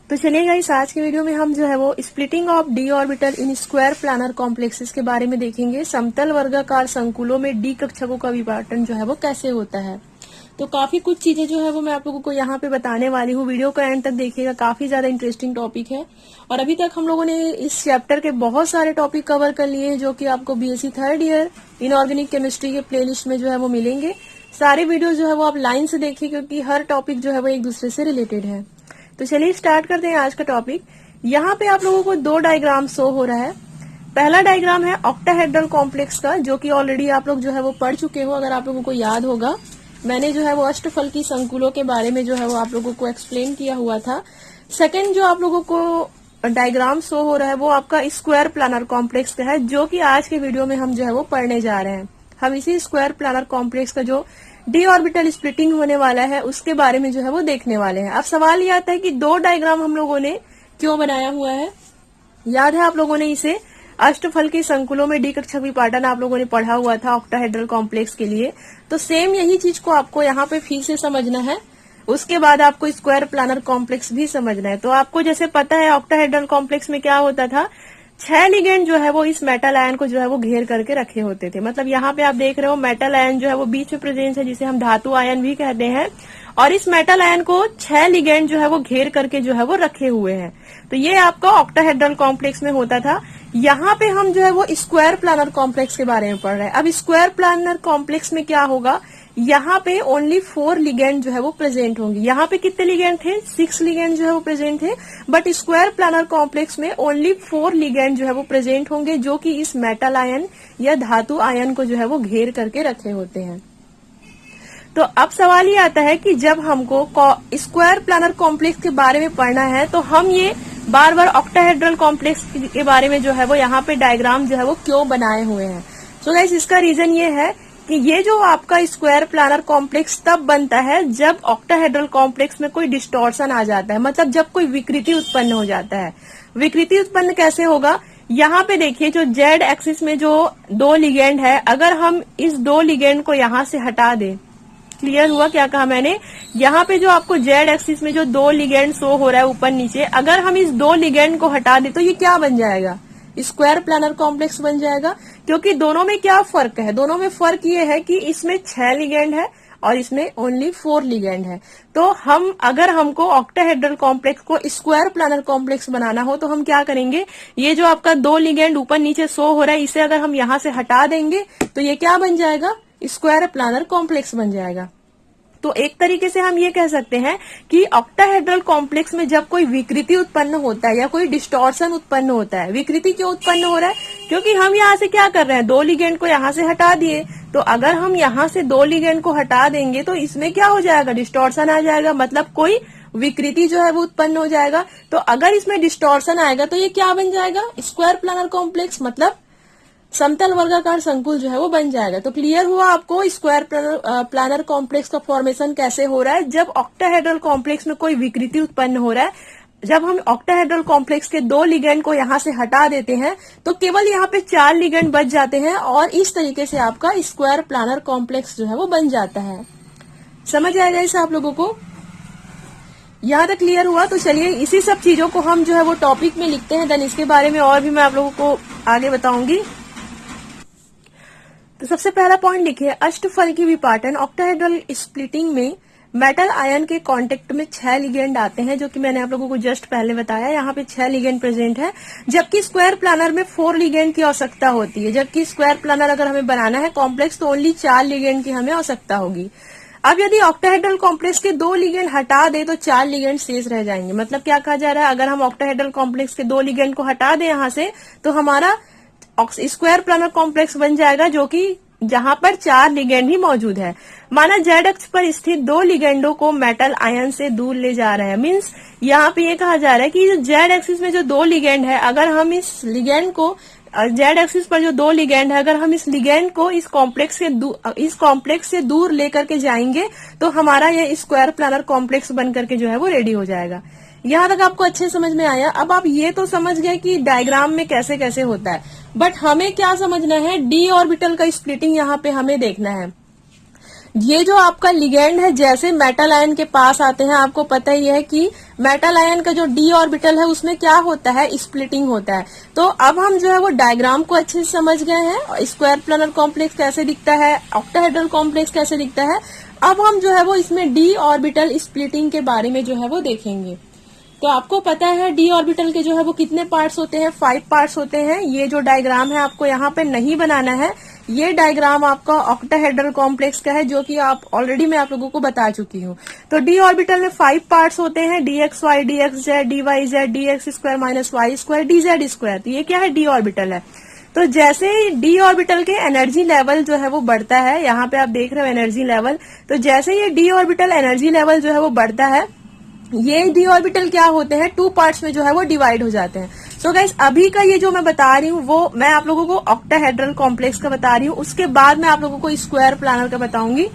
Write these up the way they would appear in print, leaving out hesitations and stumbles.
तो चलिए गाइस, आज के वीडियो में हम जो है वो splitting of D orbital in square planar complexes के बारे में देखेंगे। समतल वर्गाकार संकुलों में डी कक्षकों का विभाजन जो है वो कैसे होता है। तो काफी कुछ चीजें जो है वो मैं आप लोगों को यहाँ पे बताने वाली हूँ। वीडियो को एंड तक देखिएगा, काफी ज्यादा इंटरेस्टिंग टॉपिक है। और अभी तक हम लोगों ने इस चैप्टर के बहुत सारे टॉपिक कवर कर लिए हैं, जो कि आपको BSc third year inorganic chemistry के प्लेलिस्ट में जो है वो मिलेंगे। सारे वीडियो जो है वो आप लाइन से देखिए, क्योंकि हर टॉपिक जो है वो एक दूसरे से रिलेटेड है। तो चलिए स्टार्ट करते हैं आज का टॉपिक। यहाँ पे आप लोगों को दो डायग्राम शो हो रहा है। पहला डायग्राम है ऑक्टाहेड्रल कॉम्प्लेक्स का, जो कि ऑलरेडी आप लोग जो है वो पढ़ चुके हो। अगर आप लोगों को याद होगा, मैंने जो है वो अष्टफलकी संकुलों के बारे में जो है वो आप लोगों को एक्सप्लेन किया हुआ था। सेकंड जो आप लोगों को डायग्राम शो हो रहा है वो आपका स्क्वायर प्लानर कॉम्प्लेक्स का है, जो कि आज के वीडियो में हम जो है वो पढ़ने जा रहे हैं। हम इसी स्क्वायर प्लानर कॉम्प्लेक्स का जो डी ऑर्बिटल स्प्लिटिंग होने वाला है उसके बारे में जो है वो देखने वाले हैं। अब सवाल ये आता है कि दो डायग्राम हम लोगों ने क्यों बनाया हुआ है। याद है आप लोगों ने इसे अष्टफलकी संकुलों में डी कक्षक विपाटन आप लोगों ने पढ़ा हुआ था ऑक्टाहेड्रल कॉम्प्लेक्स के लिए। तो सेम यही चीज को आपको यहाँ पे फिर से समझना है। उसके बाद आपको स्क्वायर प्लानर कॉम्प्लेक्स भी समझना है। तो आपको जैसे पता है ऑक्टाहेड्रल कॉम्प्लेक्स में क्या होता था, 6 लिगेंड जो है वो इस मेटल आयन को जो है वो घेर करके रखे होते थे। मतलब यहाँ पे आप देख रहे हो मेटल आयन जो है वो बीच में प्रेजेंस है, जिसे हम धातु आयन भी कहते हैं। और इस मेटल आयन को 6 लिगेंड जो है वो घेर करके जो है वो रखे हुए हैं। तो ये आपका ऑक्टाहेड्रल कॉम्प्लेक्स में होता था। यहाँ पे हम जो है वो स्क्वायर प्लानर कॉम्प्लेक्स के बारे में पढ़ रहे हैं। अब स्क्वायर प्लानर कॉम्प्लेक्स में क्या होगा, यहाँ पे ओनली 4 लिगेंड जो है वो प्रेजेंट होंगे। यहाँ पे कितने लिगेंड थे, 6 लिगेंड जो है वो प्रेजेंट थे। बट स्क्वायर प्लानर कॉम्प्लेक्स में ओनली 4 लिगेंड जो है वो प्रेजेंट होंगे, जो कि इस मेटल आयन या धातु आयन को जो है वो घेर करके रखे होते हैं। तो अब सवाल ये आता है कि जब हमको स्क्वायर प्लानर कॉम्प्लेक्स के बारे में पढ़ना है, तो हम ये बार बार ऑक्टाहेड्रल कॉम्प्लेक्स के बारे में जो है वो यहाँ पे डायग्राम जो है वो क्यों बनाए हुए हैं। सो गाइस, इसका रीजन ये है कि ये जो आपका स्क्वायर प्लानर कॉम्प्लेक्स तब बनता है जब ऑक्टाहेड्रल कॉम्प्लेक्स में कोई डिस्टॉर्शन आ जाता है। मतलब जब कोई विकृति उत्पन्न हो जाता है। विकृति उत्पन्न कैसे होगा, यहाँ पे देखिए जो जेड एक्सिस में जो 2 लिगेंड है, अगर हम इस 2 लिगेंड को यहाँ से हटा दें, क्लियर हुआ क्या कहा मैंने। यहाँ पे जो आपको जेड एक्सिस में जो 2 लिगेंड शो हो रहा है ऊपर नीचे, अगर हम इस 2 लिगेंड को हटा दें तो ये क्या बन जाएगा, स्क्वायर प्लानर कॉम्प्लेक्स बन जाएगा। क्योंकि दोनों में क्या फर्क है, दोनों में फर्क ये है कि इसमें 6 लिगेंड है और इसमें ओनली 4 लिगेंड है। तो हम अगर हमको ऑक्टाहेड्रल कॉम्प्लेक्स को स्क्वायर प्लानर कॉम्प्लेक्स बनाना हो तो हम क्या करेंगे, ये जो आपका 2 लिगेंड ऊपर नीचे शो हो रहा है, इसे अगर हम यहाँ से हटा देंगे तो ये क्या बन जाएगा, स्क्वायर प्लानर कॉम्प्लेक्स बन जाएगा। तो एक तरीके से हम ये कह सकते हैं कि ऑक्टाहेड्रल कॉम्प्लेक्स में जब कोई विकृति उत्पन्न होता है या कोई डिस्टॉर्शन उत्पन्न होता है, विकृति क्यों उत्पन्न हो रहा है, क्योंकि हम यहाँ से क्या कर रहे हैं, 2 लिगेंड को यहाँ से हटा दिए। तो अगर हम यहाँ से 2 लिगेंड को हटा देंगे तो इसमें क्या हो जाएगा, डिस्टॉर्शन आ जाएगा। मतलब कोई विकृति जो है वो उत्पन्न हो जाएगा। तो अगर इसमें डिस्टॉर्शन आएगा तो ये क्या बन जाएगा, स्क्वायर प्लानर कॉम्प्लेक्स, मतलब समतल वर्गाकार संकुल जो है वो बन जाएगा। तो क्लियर हुआ आपको स्क्वायर प्लानर कॉम्प्लेक्स का फॉर्मेशन कैसे हो रहा है, जब ऑक्टाहेड्रल कॉम्प्लेक्स में कोई विकृति उत्पन्न हो रहा है। जब हम ऑक्टाहेड्रल कॉम्प्लेक्स के 2 लिगेंड को यहाँ से हटा देते हैं तो केवल यहाँ पे 4 लिगेंड बच जाते हैं, और इस तरीके से आपका स्क्वायर प्लानर कॉम्प्लेक्स जो है वो बन जाता है। समझ आएगा इसे आप लोगों को, यहाँ तक क्लियर हुआ। तो चलिए इसी सब चीजों को हम जो है वो टॉपिक में लिखते हैं, देन इसके बारे में और भी मैं आप लोगों को आगे बताऊंगी। तो सबसे पहला पॉइंट लिखिए, अष्टफलकी विपाटन ऑक्टाहेड्रल स्प्लिटिंग में मेटल आयन के कांटेक्ट में 6 लिगेंड आते हैं, जो कि मैंने आप लोगों को जस्ट पहले बताया। यहाँ पे 6 लिगेंड प्रेजेंट है, जबकि स्क्वायर प्लानर में 4 लिगेंड की आवश्यकता होती है। जबकि स्क्वायर प्लानर अगर हमें बनाना है कॉम्प्लेक्स तो ओनली 4 लिगेंड की हमें आवश्यकता होगी। अब यदि ऑक्टाहेड्रल कॉम्प्लेक्स के 2 लिगेंड हटा दे तो 4 लिगेंड शेष रह जाएंगे। मतलब क्या कहा जा रहा है, अगर हम ऑक्टाहेड्रल कॉम्प्लेक्स के 2 लिगेंड को हटा दें यहाँ से, तो हमारा स्क्वायर प्लानर कॉम्प्लेक्स बन जाएगा, जो कि जहां पर 4 लिगेंड ही मौजूद है। माना जेड अक्ष पर स्थित 2 लिगेंडों को मेटल आयन से दूर ले जा रहे हैं। मीन्स यहाँ पे ये कहा जा रहा है कि जेड एक्सिस में जो 2 लिगेंड है, अगर हम इस लिगेंड को जेड एक्सिस पर जो 2 लिगेंड है, अगर हम इस लिगेंड को इस कॉम्प्लेक्स से दूर लेकर के जाएंगे तो हमारा ये स्क्वायर प्लानर कॉम्प्लेक्स बन करके जो है वो रेडी हो जाएगा। यहाँ तक आपको अच्छे समझ में आया। अब आप ये तो समझ गए कि डायग्राम में कैसे कैसे होता है, बट हमें क्या समझना है, डी ऑर्बिटल का स्प्लिटिंग यहाँ पे हमें देखना है। ये जो आपका लिगेंड है जैसे मेटल आयन के पास आते हैं, आपको पता ही है कि मेटल आयन का जो डी ऑर्बिटल है उसमें क्या होता है, स्प्लिटिंग होता है। तो अब हम जो है वो डायग्राम को अच्छे से समझ गए हैं, स्क्वायर प्लानर कॉम्प्लेक्स कैसे दिखता है, ऑक्टाहेड्रल कॉम्प्लेक्स कैसे दिखता है। अब हम जो है वो इसमें डी ऑर्बिटल स्प्लिटिंग के बारे में जो है वो देखेंगे। तो आपको पता है डी ऑर्बिटल के जो है वो कितने पार्ट्स होते हैं, 5 पार्ट्स होते हैं। ये जो डायग्राम है आपको यहाँ पे नहीं बनाना है, ये डायग्राम आपका ऑक्टाहेड्रल कॉम्प्लेक्स का है, जो कि आप ऑलरेडी मैं आप लोगों को बता चुकी हूँ। तो डी ऑर्बिटल में 5 पार्ट्स होते हैं, d x y, d x z, d y z, d x square minus y square, d z square. तो ये क्या है, डी ऑर्बिटल है। तो जैसे डी ऑर्बिटल के एनर्जी लेवल जो है वो बढ़ता है, यहाँ पे आप देख रहे हो एनर्जी लेवल, तो जैसे ये डी ऑर्बिटल एनर्जी लेवल जो है वो बढ़ता है, ये डी ऑर्बिटल क्या होते हैं, 2 पार्ट्स में जो है वो डिवाइड हो जाते हैं। सो गाइस अभी का ये जो मैं बता रही हूँ वो मैं आप लोगों को ऑक्टाहेड्रल कॉम्प्लेक्स का बता रही हूँ, उसके बाद मैं आप लोगों को स्क्वायर प्लानर का बताऊंगी।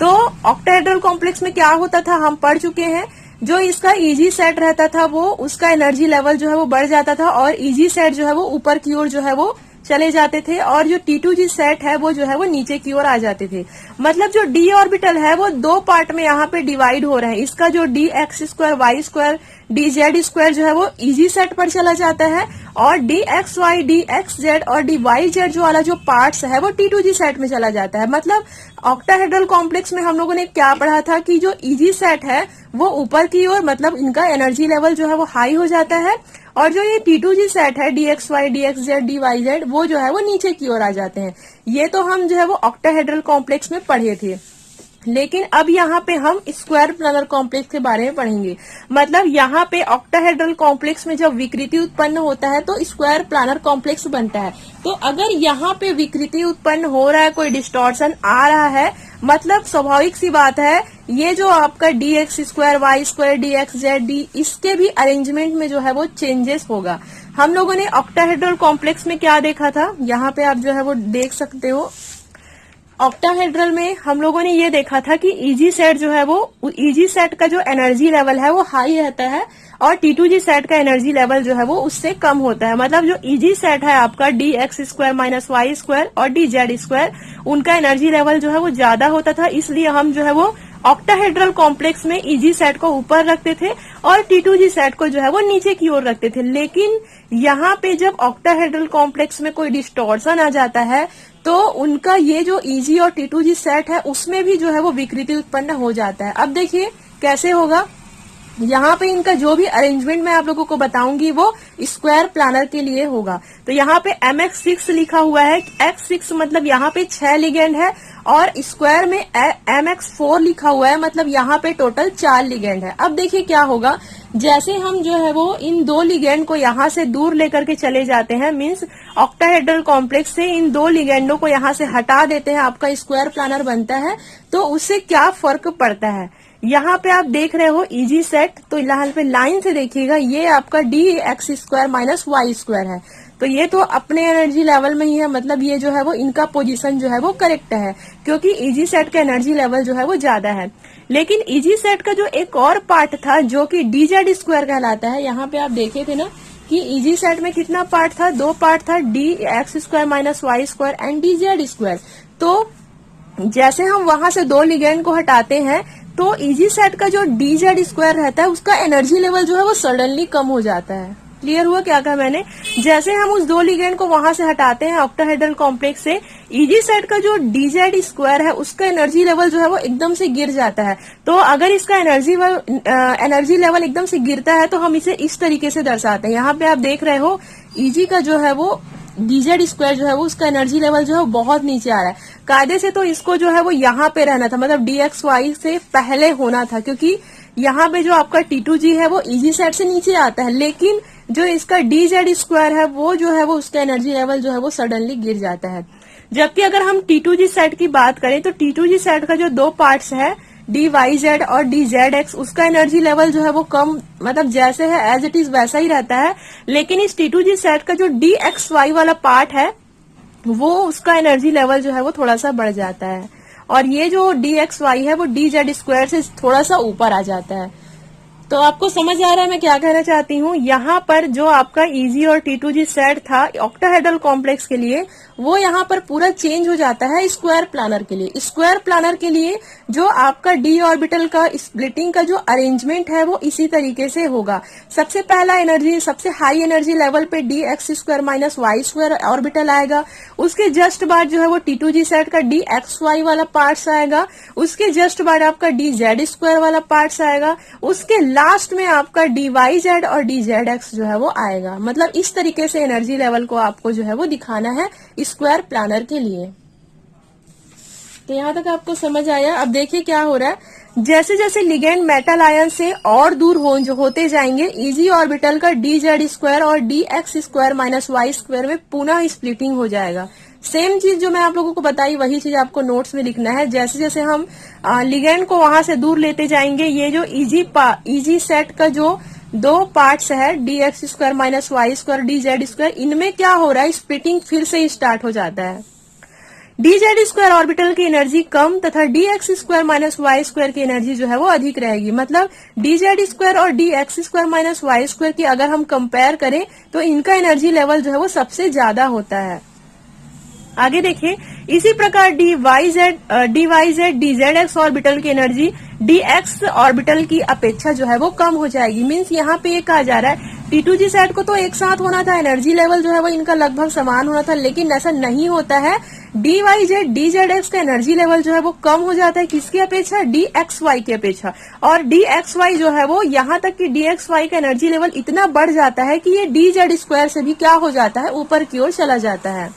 तो ऑक्टाहेड्रल कॉम्प्लेक्स में क्या होता था हम पढ़ चुके हैं, जो इसका इजी सेट रहता था वो उसका एनर्जी लेवल जो है वो बढ़ जाता था, और इजी सेट जो है वो ऊपर की ओर जो है वो चले जाते थे, और जो T2G सेट है वो जो है वो नीचे की ओर आ जाते थे। मतलब जो डी ऑर्बिटल है वो 2 पार्ट में यहाँ पे डिवाइड हो रहे हैं। इसका जो d x square y square d z square जो है वो इजी सेट पर चला जाता है, और d x y, d x z और डी वाई जेड जो वाला जो पार्ट्स है वो T2G सेट में चला जाता है। मतलब ऑक्टाहेड्रल कॉम्प्लेक्स में हम लोगों ने क्या पढ़ा था कि जो इजी सेट है वो ऊपर की ओर, मतलब इनका एनर्जी लेवल जो है वो हाई हो जाता है, और जो ये T2G सेट है d x y, d x z, d y z, वो जो है वो नीचे की ओर आ जाते हैं। ये तो हम जो है वो ऑक्टाहेड्रल कॉम्प्लेक्स में पढ़े थे। लेकिन अब यहाँ पे हम स्क्वायर प्लानर कॉम्प्लेक्स के बारे में पढ़ेंगे। मतलब यहाँ पे ऑक्टाहेड्रल कॉम्प्लेक्स में जब विकृति उत्पन्न होता है तो स्क्वायर प्लानर कॉम्प्लेक्स बनता है। तो अगर यहाँ पे विकृति उत्पन्न हो रहा है, कोई डिस्टॉर्शन आ रहा है, मतलब स्वाभाविक सी बात है ये जो आपका d x square y square d x z d, इसके भी अरेंजमेंट में जो है वो चेंजेस होगा। हम लोगों ने ऑक्टाहेड्रल कॉम्प्लेक्स में क्या देखा था, यहाँ पे आप जो है वो देख सकते हो। ऑक्टाहेड्रल में हम लोगों ने ये देखा था कि इजी सेट जो है वो, इजी सेट का जो एनर्जी लेवल है वो हाई रहता है, और T2G सेट का एनर्जी लेवल जो है वो उससे कम होता है। मतलब जो इजी सेट है आपका d x square minus y square और डी जेड स्क्वायर, उनका एनर्जी लेवल जो है वो ज्यादा होता था, इसलिए हम जो है वो ऑक्टाहेड्रल कॉम्प्लेक्स में इजी सेट को ऊपर रखते थे और T2G सेट को जो है वो नीचे की ओर रखते थे। लेकिन यहाँ पे जब ऑक्टाहेड्रल कॉम्प्लेक्स में कोई डिस्टॉर्शन आ जाता है तो उनका ये जो इजी और T2G सेट है उसमें भी जो है वो विकृति उत्पन्न हो जाता है। अब देखिए कैसे होगा, यहाँ पे इनका जो भी अरेंजमेंट मैं आप लोगों को बताऊंगी वो स्क्वायर प्लानर के लिए होगा। तो यहाँ पे MX6 लिखा हुआ है, X6 मतलब यहाँ पे 6 लिगेंड है, और स्क्वायर में MX4 लिखा हुआ है, मतलब यहाँ पे टोटल 4 लिगेंड है। अब देखिए क्या होगा, जैसे हम जो है वो इन 2 लिगेंड को यहाँ से दूर लेकर के चले जाते हैं, मीन्स ऑक्टाहेड्रल कॉम्प्लेक्स से इन 2 लिगेंडों को यहाँ से हटा देते हैं, आपका स्क्वायर प्लानर बनता है। तो उससे क्या फर्क पड़ता है, यहाँ पे आप देख रहे हो इजी सेट, तो यहाँ पे लाइन से देखिएगा, ये आपका d x square minus y square है, तो ये तो अपने एनर्जी लेवल में ही है। मतलब ये जो है वो इनका पोजीशन जो है वो करेक्ट है, क्योंकि इजी सेट का एनर्जी लेवल जो है वो ज्यादा है। लेकिन इजी सेट का जो एक और पार्ट था जो कि डी जेड स्क्वायर कहलाता है, यहाँ पे आप देखे थे ना कि इजी सेट में कितना पार्ट था, 2 पार्ट था, d x square minus y square and d z square. तो जैसे हम वहां से 2 लिगेंड को हटाते हैं तो इजी सेट का जो डी जेड स्क्वायर रहता है उसका एनर्जी लेवल जो है वो सडनली कम हो जाता है। क्लियर हुआ क्या कहा मैंने, जैसे हम उस 2 लिगेंड को वहां से हटाते हैं ऑक्टाहेड्रल कॉम्प्लेक्स से, इजी सेट का जो डी जेड स्क्वायर है उसका एनर्जी लेवल जो है वो एकदम से गिर जाता है। तो अगर इसका एनर्जी लेवल एकदम से गिरता है तो हम इसे इस तरीके से दर्शाते हैं। यहाँ पे आप देख रहे हो इजी का जो है वो डी जेड स्क्वायर जो है वो उसका एनर्जी लेवल जो है वो बहुत नीचे आ रहा है। कायदे से तो इसको जो है वो यहाँ पे रहना था, मतलब डी एक्स वाई से पहले होना था, क्योंकि यहाँ पे जो आपका T2G है वो इजी सेट से नीचे आता है, लेकिन जो इसका डी जेड स्क्वायर है वो जो है वो उसका एनर्जी लेवल जो है वो सडनली गिर जाता है। जबकि अगर हम T2G सेट की बात करें तो T2G सेट का जो 2 पार्ट्स है डी वाई जेड और डी जेड एक्स, उसका एनर्जी लेवल जो है वो कम, मतलब जैसे है एज इट इज वैसा ही रहता है। लेकिन इस T2G सेट का जो डी एक्स वाई वाला पार्ट है वो उसका एनर्जी लेवल जो है वो थोड़ा सा बढ़ जाता है, और ये जो डी एक्स वाई है वो डी जेड स्क्वायर से थोड़ा सा ऊपर आ जाता है। तो आपको समझ आ रहा है मैं क्या कहना चाहती हूँ। यहाँ पर जो आपका Eg और T2G सेट था ऑक्टाहेड्रल कॉम्प्लेक्स के लिए, वो यहाँ पर पूरा चेंज हो जाता है स्क्वायर प्लानर के लिए। स्क्वायर प्लानर के लिए जो आपका d ऑर्बिटल का स्प्लिटिंग का जो अरेंजमेंट है वो इसी तरीके से होगा। सबसे पहला एनर्जी, सबसे हाई एनर्जी लेवल पे dx² माइनस y² ऑर्बिटल आएगा। उसके जस्ट बाद जो है वो T2G सेट का dxy वाला पार्ट्स आएगा। उसके जस्ट बाद आपका dz² वाला पार्ट्स आएगा। उसके लास्ट में आपका dyz और dzx जो है वो आएगा। मतलब इस तरीके से एनर्जी लेवल को आपको जो है वो दिखाना है स्क्वायर प्लानर के लिए। तो यहाँ तक आपको समझ आया। अब देखिए क्या हो रहा है, जैसे जैसे लिगेंड मेटल आयन से और दूर होते जाएंगे, Eg ऑर्बिटल का dz² और dx² माइनस y² में पुनः स्प्लिटिंग हो जाएगा। सेम चीज जो मैं आप लोगों को बताई वही चीज आपको नोट्स में लिखना है। जैसे जैसे हम लिगेंड को वहां से दूर लेते जाएंगे, ये जो Eg सेट का जो दो पार्ट्स है dx² माइनस y² dz², इनमें क्या हो रहा है, स्प्लिटिंग फिर से स्टार्ट हो जाता है। dz² ऑर्बिटल की एनर्जी कम तथा dx² माइनस y² की एनर्जी जो है वो अधिक रहेगी। मतलब dz² और dx² माइनस y² की अगर हम कंपेयर करें तो इनका एनर्जी लेवल जो है वो सबसे ज्यादा होता है। आगे देखिए, इसी प्रकार dyz dzx ऑर्बिटल की एनर्जी dx ऑर्बिटल की अपेक्षा जो है वो कम हो जाएगी। मीन्स यहाँ पे ये कहा जा रहा है T2G सेट को तो एक साथ होना था, एनर्जी लेवल जो है वो इनका लगभग समान होना था, लेकिन ऐसा नहीं होता है। dyz dzx का एनर्जी लेवल जो है वो कम हो जाता है किसकी अपेक्षा, dxy की अपेक्षा। और dxy जो है वो यहाँ तक कि dxy का एनर्जी लेवल इतना बढ़ जाता है कि ये dz² से भी क्या हो जाता है, ऊपर की ओर चला जाता है।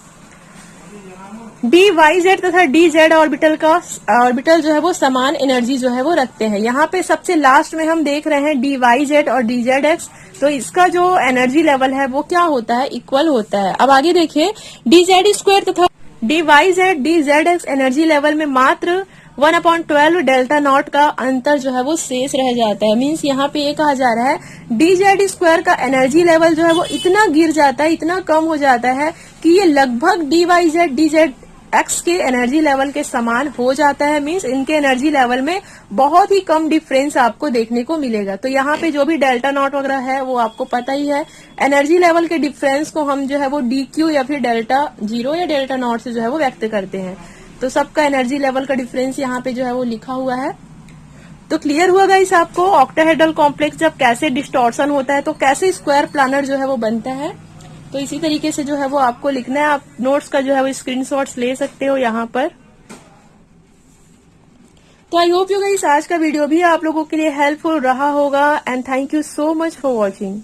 dyz तथा dz ऑर्बिटल जो है वो समान एनर्जी जो है वो रखते हैं। यहाँ पे सबसे लास्ट में हम देख रहे हैं dyz और dzx, तो इसका जो एनर्जी लेवल है वो क्या होता है, इक्वल होता है। अब आगे देखिए, dz² तथा dyz dzx एनर्जी लेवल में मात्र 1/12 डेल्टा नॉट का अंतर जो है वो शेष रह जाता है। मीन्स यहाँ पे ये कहा जा रहा है dz² का एनर्जी लेवल जो है वो इतना गिर जाता है, इतना कम हो जाता है कि ये लगभग dyz dzx के एनर्जी लेवल के समान हो जाता है। मीन्स इनके एनर्जी लेवल में बहुत ही कम डिफरेंस आपको देखने को मिलेगा। तो यहाँ पे जो भी डेल्टा नॉट वगैरह है वो आपको पता ही है। एनर्जी लेवल के डिफरेंस को हम जो है वो dq या फिर डेल्टा 0 या डेल्टा नॉट से जो है वो व्यक्त करते हैं। तो सबका एनर्जी लेवल का डिफरेंस यहाँ पे जो है वो लिखा हुआ है। तो क्लियर हुआ गाइस आपको ऑक्टाहेड्रल कॉम्प्लेक्स जब कैसे डिस्टॉर्शन होता है तो कैसे स्क्वायर प्लानर जो है वो बनता है। तो इसी तरीके से जो है वो आपको लिखना है। आप नोट्स का जो है वो स्क्रीनशॉट्स ले सकते हो यहाँ पर। तो आई होप यू गाइस आज का वीडियो भी आप लोगों के लिए हेल्पफुल रहा होगा and thank you so much for watching.